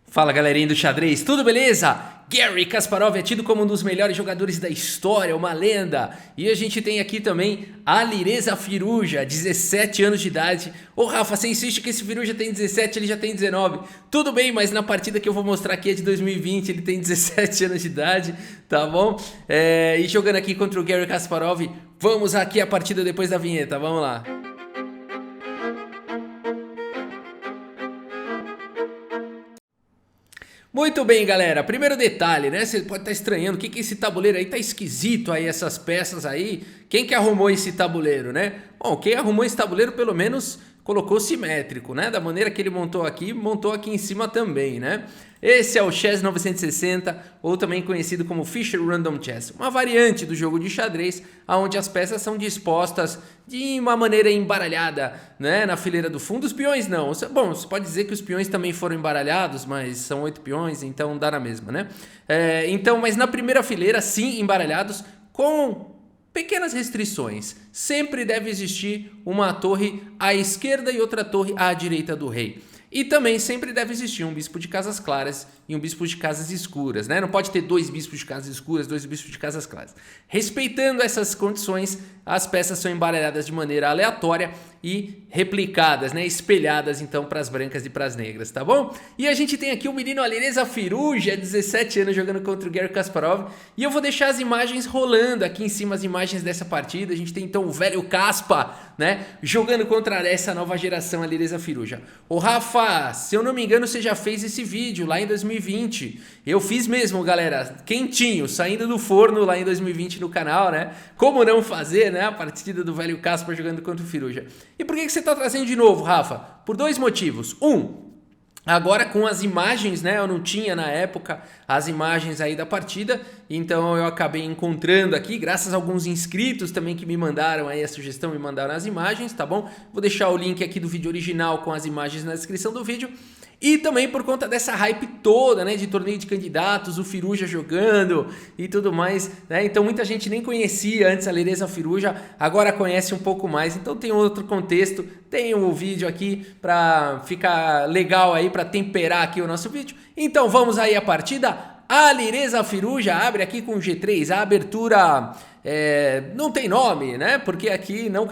Fala galerinha do xadrez, tudo beleza? Garry Kasparov é tido como um dos melhores jogadores da história, uma lenda. E a gente tem aqui também Alireza Firouzja, 17 anos de idade. Ô Rafa, você insiste que esse Firouzja tem 17, ele já tem 19. Tudo bem, mas na partida que eu vou mostrar aqui é de 2020, ele tem 17 anos de idade, tá bom? E jogando aqui contra o Garry Kasparov, vamos aqui a partida depois da vinheta, vamos lá. Muito bem, galera. Primeiro detalhe, né? Você pode estar estranhando, o que é esse tabuleiro aí? Tá esquisito aí, essas peças aí. Quem que arrumou esse tabuleiro, né? Bom, quem arrumou esse tabuleiro pelo menos colocou simétrico, né? Da maneira que ele montou aqui em cima também, né? Esse é o Chess 960, ou também conhecido como Fischer Random Chess, uma variante do jogo de xadrez, onde as peças são dispostas de uma maneira embaralhada, né, na fileira do fundo. Os peões não. Bom, você pode dizer que os peões também foram embaralhados, mas são 8 peões, então dá na mesma, né? Mas na primeira fileira, sim, embaralhados, com pequenas restrições. Sempre deve existir uma torre à esquerda e outra torre à direita do rei. E também sempre deve existir um bispo de casas claras e um bispo de casas escuras, né? Não pode ter dois bispos de casas escuras, dois bispos de casas claras. Respeitando essas condições, as peças são embaralhadas de maneira aleatória e replicadas, né? Espelhadas então para as brancas e para as negras, tá bom? E a gente tem aqui o menino Alireza Firouzja, 17 anos, jogando contra o Garry Kasparov. E eu vou deixar as imagens rolando aqui em cima, as imagens dessa partida. A gente tem então o velho Kaspa, né? Jogando contra essa nova geração Alireza Firouzja. Ô Rafa, se eu não me engano, você já fez esse vídeo lá em 2020. Eu fiz mesmo, galera, quentinho, saindo do forno lá em 2020 no canal, né? Como não fazer, né? A partida do velho Kaspa jogando contra o Firouzja. E por que você está trazendo de novo, Rafa? Por dois motivos. Agora com as imagens, né? Eu não tinha na época as imagens aí da partida, então eu acabei encontrando aqui, graças a alguns inscritos também que me mandaram aí a sugestão, me mandaram as imagens, tá bom? Vou deixar o link aqui do vídeo original com as imagens na descrição do vídeo. E também por conta dessa hype toda, né, de torneio de candidatos, o Firouzja jogando e tudo mais, né? Então muita gente nem conhecia antes a Alireza Firouzja, agora conhece um pouco mais. Então tem outro contexto, tem um vídeo aqui para ficar legal aí, para temperar aqui o nosso vídeo. Então vamos aí à partida. Alireza Firouzja abre aqui com G3, a abertura não tem nome, né? Porque aqui não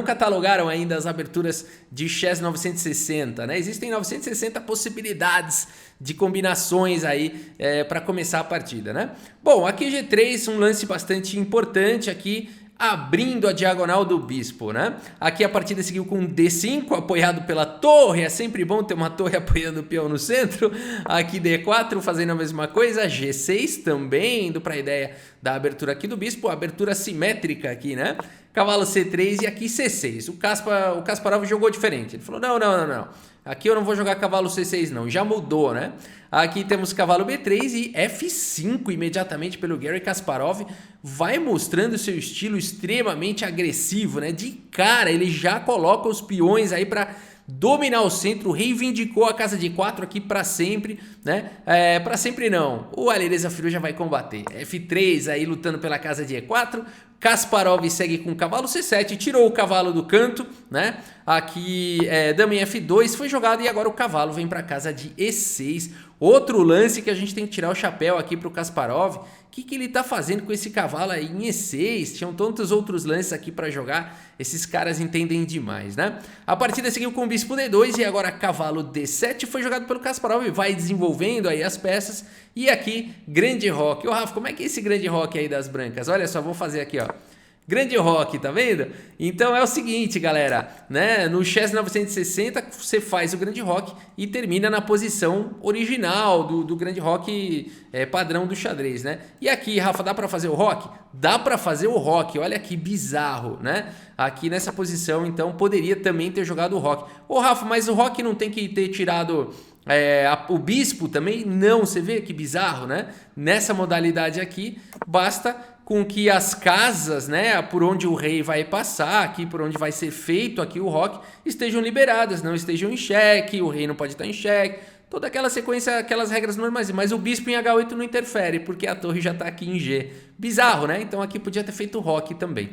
catalogaram ainda as aberturas de Chess 960, né? Existem 960 possibilidades de combinações aí para começar a partida, né? Bom, aqui G3, um lance bastante importante aqui, abrindo a diagonal do bispo, né? Aqui a partida seguiu com D5, apoiado pela torre. É sempre bom ter uma torre apoiando o peão no centro. Aqui D4, fazendo a mesma coisa. G6 também, indo para a ideia da abertura aqui do bispo. Abertura simétrica aqui, né? Cavalo C3 e aqui C6. O Kasparov jogou diferente. Ele falou, não. Aqui eu não vou jogar cavalo C6 não, já mudou, né? Aqui temos cavalo B3 e F5 imediatamente pelo Garry Kasparov. Vai mostrando seu estilo extremamente agressivo, né? De cara ele já coloca os peões aí para dominar o centro, reivindicou a casa de 4 aqui para sempre, né? Para sempre não, o Alireza Firouzja vai combater. F3 aí lutando pela casa de E4, Kasparov segue com cavalo C7, tirou o cavalo do canto, né? Aqui dama em F2 foi jogado e agora o cavalo vem para casa de E6. Outro lance que a gente tem que tirar o chapéu aqui para o Kasparov. O que ele tá fazendo com esse cavalo aí em E6? Tinham tantos outros lances aqui para jogar. Esses caras entendem demais, né? A partida seguiu com o bispo D2 e agora cavalo D7 foi jogado pelo Kasparov. Vai desenvolvendo aí as peças. E aqui, grande roque. Ô Rafa, como é que é esse grande roque aí das brancas? Olha só, vou fazer aqui, ó. Grande roque, tá vendo? Então é o seguinte, galera, né? No Chess 960 você faz o grande roque e termina na posição original do grande roque padrão do xadrez, né? E aqui, Rafa, dá pra fazer o roque? Dá pra fazer o roque, olha que bizarro, né? Aqui nessa posição, então, poderia também ter jogado o roque. Ô Rafa, mas o roque não tem que ter tirado o bispo também? Não, você vê que bizarro, né? Nessa modalidade aqui, basta com que as casas, né, por onde o rei vai passar, aqui por onde vai ser feito aqui o roque, estejam liberadas, não estejam em xeque, o rei não pode estar em xeque, toda aquela sequência, aquelas regras normais, mas o bispo em H8 não interfere, porque a torre já está aqui em G. Bizarro, né? Então aqui podia ter feito o roque também.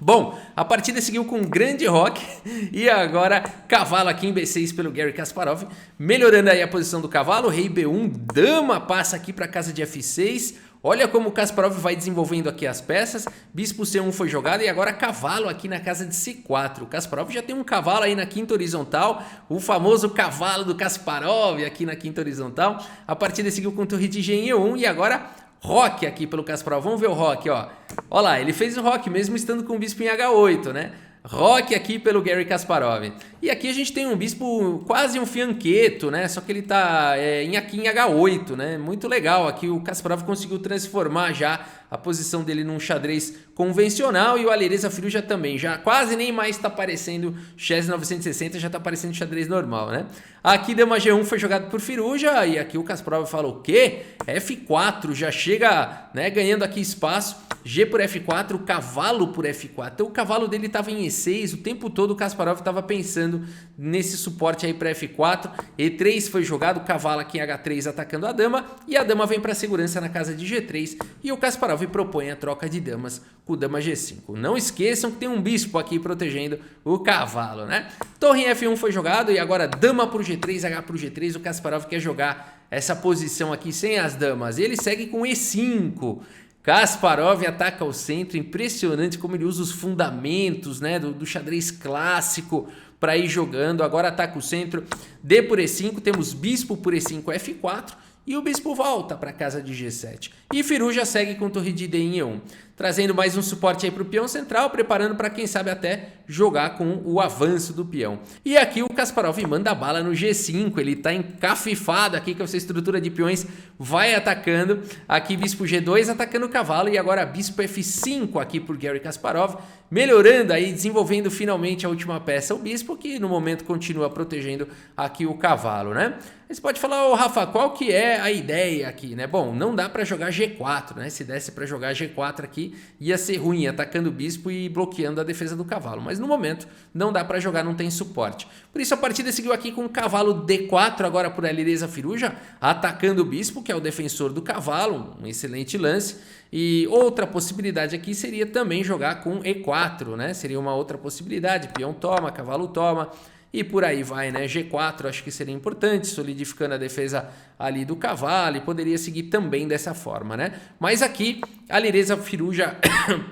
Bom, a partida seguiu com grande roque e agora cavalo aqui em B6 pelo Garry Kasparov, melhorando aí a posição do cavalo, rei B1, dama passa aqui para casa de F6, olha como o Kasparov vai desenvolvendo aqui as peças, bispo C1 foi jogado e agora cavalo aqui na casa de C4, o Kasparov já tem um cavalo aí na quinta horizontal, o famoso cavalo do Kasparov aqui na quinta horizontal, a partida seguiu com torre de G em E1 e agora roque aqui pelo Kasparov, vamos ver o roque, ó. Olha lá, ele fez o roque mesmo estando com o bispo em H8, né? Roque aqui pelo Garry Kasparov. E aqui a gente tem um bispo quase um fianqueto, né? Só que ele tá aqui em H8, né? Muito legal. Aqui o Kasparov conseguiu transformar já a posição dele num xadrez convencional e o Alireza Firouzja também. Já quase nem mais está parecendo chess 960, já está parecendo xadrez normal, né? Aqui dama G1 foi jogado por Firouzja e aqui o Kasparov fala o quê? F4, já chega, né, ganhando aqui espaço. G por F4, cavalo por F4. Então o cavalo dele estava em E6, o tempo todo o Kasparov estava pensando nesse suporte aí para F4. E3 foi jogado, cavalo aqui em H3 atacando a dama e a dama vem para segurança na casa de G3 e o Kasparov propõe a troca de damas com dama G5. Não esqueçam que tem um bispo aqui protegendo o cavalo, né? Torre em F1 foi jogado e agora dama por G3, H por G3, o Kasparov quer jogar essa posição aqui sem as damas. Ele segue com E5. Kasparov ataca o centro, impressionante como ele usa os fundamentos, né, do xadrez clássico para ir jogando. Agora ataca o centro, D por E5, temos bispo por E5, F4 e o bispo volta para a casa de G7. E Firouzja segue com torre de D em E1, trazendo mais um suporte aí para o peão central, preparando para quem sabe até jogar com o avanço do peão. E aqui o Kasparov manda bala no G5, ele está encafifado aqui com essa estrutura de peões, vai atacando, aqui bispo G2 atacando o cavalo e agora bispo F5 aqui por Garry Kasparov, melhorando aí, desenvolvendo finalmente a última peça, o bispo que no momento continua protegendo aqui o cavalo, né? Você pode falar, ô Rafa, qual que é a ideia aqui, né? Bom, não dá para jogar G4, né? Se desse para jogar G4 aqui, ia ser ruim, atacando o bispo e bloqueando a defesa do cavalo. Mas no momento, não dá para jogar, não tem suporte. Por isso a partida seguiu aqui com o cavalo D4, agora por Alireza Firouzja, atacando o bispo, que é o defensor do cavalo, um excelente lance. E outra possibilidade aqui seria também jogar com E4, né? Seria uma outra possibilidade, peão toma, cavalo toma. E por aí vai, né? G4 acho que seria importante, solidificando a defesa ali do cavalo e poderia seguir também dessa forma, né? Mas aqui, Alireza Firouzja,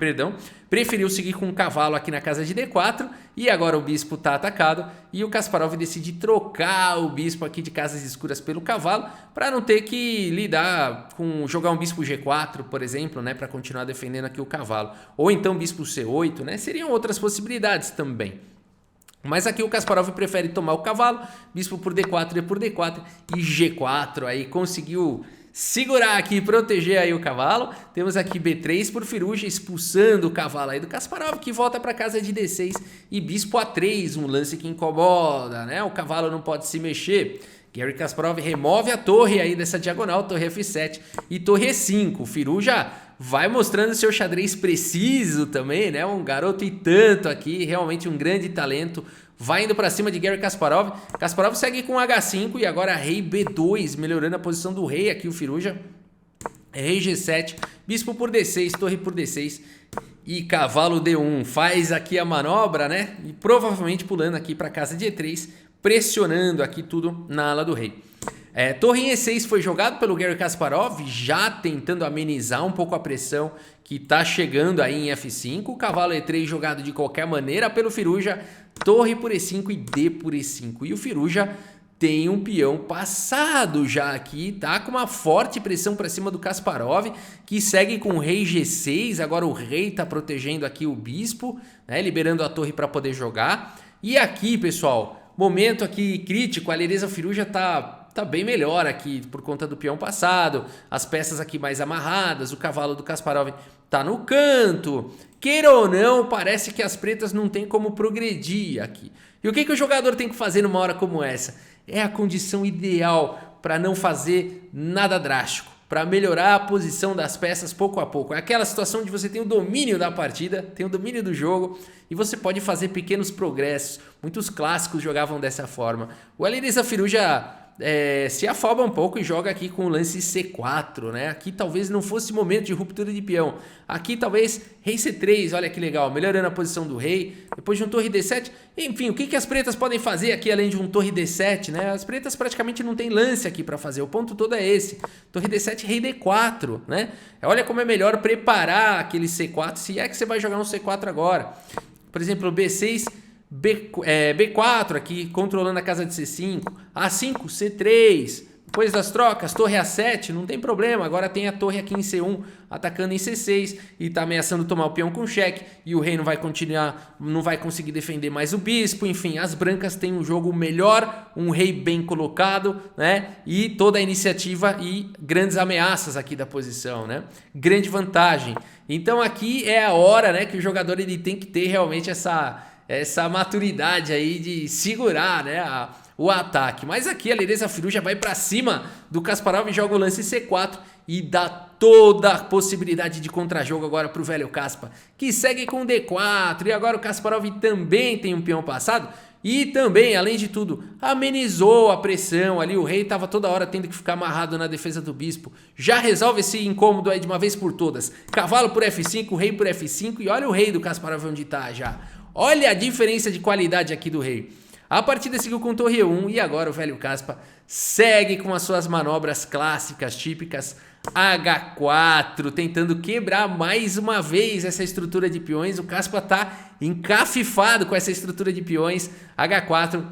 perdão, preferiu seguir com o cavalo aqui na casa de D4 e agora o bispo está atacado e o Kasparov decide trocar o bispo aqui de casas escuras pelo cavalo para não ter que lidar com jogar um bispo G4, por exemplo, né? Para continuar defendendo aqui o cavalo. Ou então bispo C8, né? Seriam outras possibilidades também. Mas aqui o Kasparov prefere tomar o cavalo, bispo por D4, D por D4 e G4, aí conseguiu segurar aqui, proteger aí o cavalo. Temos aqui B3 por Firouzja, expulsando o cavalo aí do Kasparov, que volta para casa de D6 e bispo A3, um lance que incomoda, né? O cavalo não pode se mexer. Garry Kasparov remove a torre aí dessa diagonal, torre F7 e torre E5. Firouzja vai mostrando seu xadrez preciso também, né? Um garoto e tanto aqui, realmente um grande talento. Vai indo para cima de Garry Kasparov. Kasparov segue com H5 e agora rei B2, melhorando a posição do rei aqui o Firouzja. Rei G7, bispo por D6, torre por D6 e cavalo D1. Faz aqui a manobra, né? E provavelmente pulando aqui para casa de E3, pressionando aqui tudo na ala do rei. Torre em E6 foi jogado pelo Garry Kasparov, já tentando amenizar um pouco a pressão que está chegando aí em F5. O cavalo E3 jogado de qualquer maneira pelo Firouzja, torre por E5 e D por E5. E o Firouzja tem um peão passado já aqui, tá? Com uma forte pressão para cima do Kasparov, que segue com o rei G6. Agora o rei está protegendo aqui o bispo, né? Liberando a torre para poder jogar. E aqui, pessoal, momento aqui crítico, a Alireza Firouzja tá bem melhor aqui por conta do peão passado, as peças aqui mais amarradas, o cavalo do Kasparov tá no canto. Queira ou não, parece que as pretas não tem como progredir aqui. E o que o jogador tem que fazer numa hora como essa? É a condição ideal para não fazer nada drástico, para melhorar a posição das peças pouco a pouco. É aquela situação de você tem o domínio da partida, tem o domínio do jogo e você pode fazer pequenos progressos. Muitos clássicos jogavam dessa forma. O Alireza Firouzja se afoba um pouco e joga aqui com o lance C4, né? Aqui talvez não fosse momento de ruptura de peão. Aqui talvez rei C3, olha que legal, melhorando a posição do rei. Depois de um torre D7. Enfim, o que as pretas podem fazer aqui além de um torre D7, né? As pretas praticamente não tem lance aqui para fazer. O ponto todo é esse. Torre D7, rei D4, né? Olha como é melhor preparar aquele C4, se é que você vai jogar um C4 agora. Por exemplo, B6... B4 aqui, controlando a casa de C5, A5, C3, depois das trocas, torre A7, não tem problema, agora tem a torre aqui em C1, atacando em C6, e tá ameaçando tomar o peão com cheque, e o rei não vai continuar, não vai conseguir defender mais o bispo, enfim, as brancas têm um jogo melhor, um rei bem colocado, né, e toda a iniciativa e grandes ameaças aqui da posição, né, grande vantagem. Então aqui é a hora, né, que o jogador ele tem que ter realmente essa maturidade aí de segurar, né, o ataque. Mas aqui a Lereza Firu já vai para cima do Kasparov e joga o lance C4 e dá toda a possibilidade de contra-jogo agora para o velho Kaspa, que segue com D4. E agora o Kasparov também tem um peão passado e também, além de tudo, amenizou a pressão ali. O rei estava toda hora tendo que ficar amarrado na defesa do bispo. Já resolve esse incômodo aí de uma vez por todas. Cavalo por F5, rei por F5 e olha o rei do Kasparov onde está já. Olha a diferença de qualidade aqui do rei. A partida seguiu com torre 1 e agora o velho Kaspa segue com as suas manobras clássicas, típicas. H4, tentando quebrar mais uma vez essa estrutura de peões. O Kaspa tá encafifado com essa estrutura de peões. H4,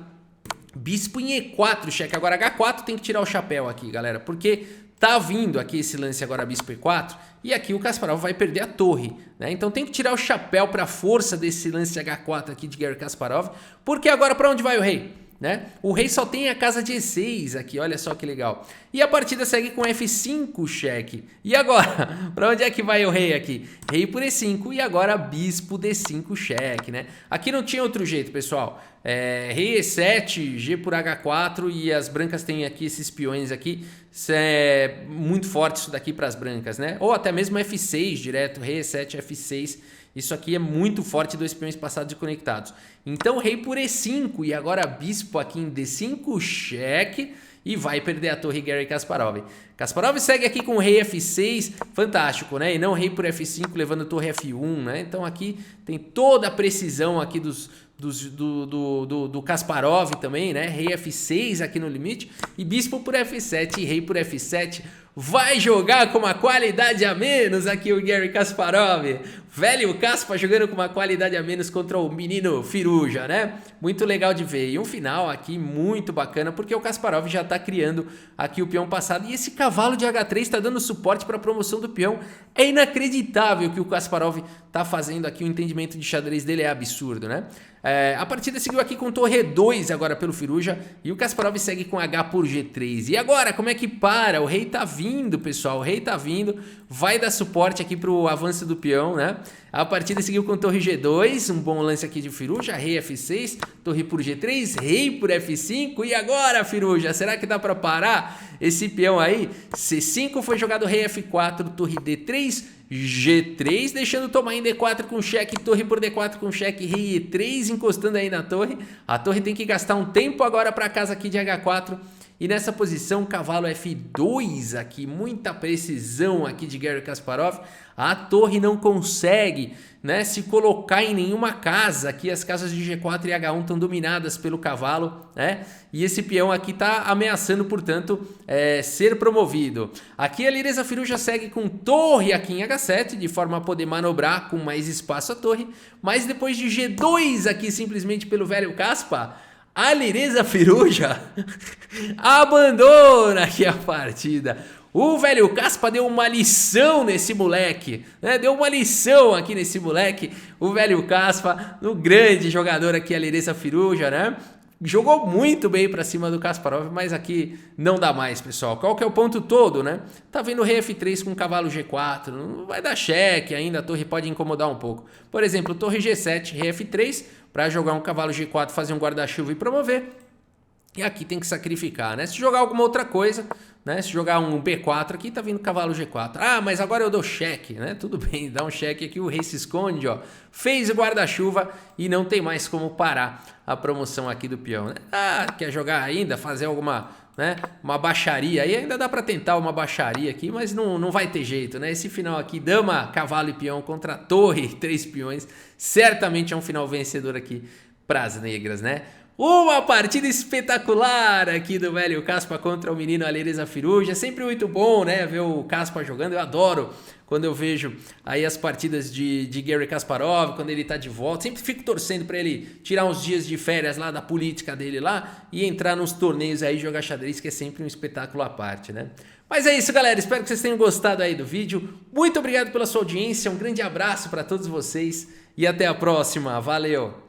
bispo em E4, cheque. Agora H4 tem que tirar o chapéu aqui, galera, porque tá vindo aqui esse lance agora bispo E4 e aqui o Kasparov vai perder a torre, né? Então tem que tirar o chapéu para a força desse lance H4 aqui de Garry Kasparov, porque agora para onde vai o rei? Né? O rei só tem a casa de E6 aqui, olha só que legal. E a partida segue com F5 cheque. E agora? Para onde é que vai o rei aqui? Rei por E5 e agora bispo D5 cheque, né? Aqui não tinha outro jeito, pessoal. Rei E7, G por H4 e as brancas têm aqui esses peões aqui. Isso é muito forte isso daqui para as brancas, né? Ou até mesmo F6 direto, rei E7, F6. Isso aqui é muito forte, dois peões passados e conectados. Então rei por E5 e agora bispo aqui em D5 cheque e vai perder a torre Garry Kasparov. Kasparov segue aqui com rei F6, fantástico, né? E não rei por F5 levando torre F1, né? Então aqui tem toda a precisão aqui do Kasparov também, né? Rei F6 aqui no limite e bispo por F7 e rei por F7. Vai jogar com uma qualidade a menos aqui o Garry Kasparov. Velho Kaspa jogando com uma qualidade a menos contra o menino Firuja, né? Muito legal de ver. E um final aqui muito bacana, porque o Kasparov já tá criando aqui o peão passado. E esse cavalo de H3 está dando suporte para a promoção do peão. É inacreditável o que o Kasparov tá fazendo aqui. O entendimento de xadrez dele é absurdo, né? A partida seguiu aqui com torre 2 agora pelo Firuja e o Kasparov segue com H por G3. E agora, como é que para? O rei tá vindo, pessoal, o rei tá vindo, vai dar suporte aqui pro avanço do peão, né? A partida seguiu com torre G2, um bom lance aqui de Firuja, rei F6, torre por G3, rei por F5. E agora, Firuja, será que dá para parar esse peão aí? C5 foi jogado rei F4, torre D3, G3, deixando tomar em D4 com cheque, torre por D4 com cheque, rei E3 encostando aí na torre. A torre tem que gastar um tempo agora para casa aqui de H4. E nessa posição, cavalo F2 aqui, muita precisão aqui de Garry Kasparov. A torre não consegue, né, se colocar em nenhuma casa. Aqui as casas de G4 e H1 estão dominadas pelo cavalo, né? E esse peão aqui está ameaçando, portanto, ser promovido. Aqui a Lereza Firuja segue com torre aqui em H7, de forma a poder manobrar com mais espaço a torre. Mas depois de G2 aqui, simplesmente pelo velho Kaspa, a Lereza Firuja abandona aqui a partida. O velho Kaspa deu uma lição nesse moleque, né? Deu uma lição aqui nesse moleque. O velho Kaspa, o grande jogador aqui, a Lereza Firuja, né? Jogou muito bem pra cima do Kasparov, mas aqui não dá mais, pessoal. Qual que é o ponto todo, né? Tá vendo o rei F3 com cavalo G4, não vai dar cheque ainda, a torre pode incomodar um pouco. Por exemplo, torre G7, rei F3, para jogar um cavalo G4, fazer um guarda-chuva e promover. E aqui tem que sacrificar, né? Se jogar alguma outra coisa, né? Se jogar um B4 aqui, tá vindo cavalo G4. Ah, mas agora eu dou cheque, né? Tudo bem, dá um cheque aqui, o rei se esconde, ó. Fez o guarda-chuva e não tem mais como parar a promoção aqui do peão, né? Ah, quer jogar ainda, fazer alguma né? Uma baixaria. Aí ainda dá pra tentar uma baixaria aqui, mas não vai ter jeito, né? Esse final aqui, dama, cavalo e peão contra torre, 3 peões, certamente é um final vencedor aqui pras negras, né? Uma partida espetacular aqui do velho Caspa contra o menino Alireza Firuja. É sempre muito bom, né, ver o Caspa jogando. Eu adoro quando eu vejo aí as partidas de Garry Kasparov, quando ele tá de volta. Sempre fico torcendo para ele tirar uns dias de férias lá da política dele lá e entrar nos torneios aí, jogar xadrez, que é sempre um espetáculo à parte, né? Mas é isso, galera. Espero que vocês tenham gostado aí do vídeo. Muito obrigado pela sua audiência. Um grande abraço para todos vocês e até a próxima. Valeu!